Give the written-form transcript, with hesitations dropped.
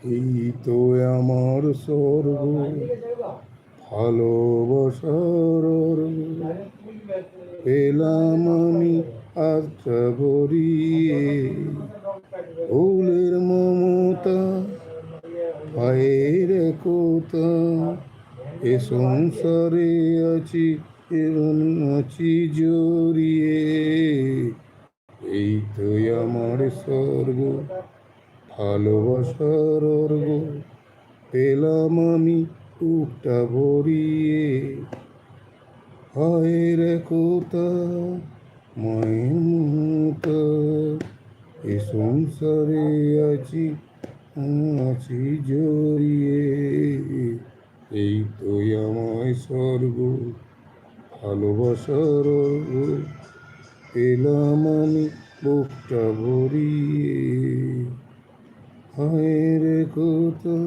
এই তো আমার স্বর্গ, ভালোবাসার অর্ঘ পেলাম আমি আত্মা ভরিয়ে। ফুলের মমতা, পায়ের একতা, এ সংসারে আছি, এমন আছি জড়িয়ে। এই তো আমার স্বর্গ, ভালোবাসার অর্ঘ পেলাম আমি বুকটা ভরিয়ে। পায়ের একতা, মায়ের মমতা, এ সংসারে আছি, আছি জড়িয়ে। এই তো আমার স্বর্গ, ভালোবাসার অর্ঘ পেলাম আমি বুকটা ভরিয়ে। হায় রে কোথা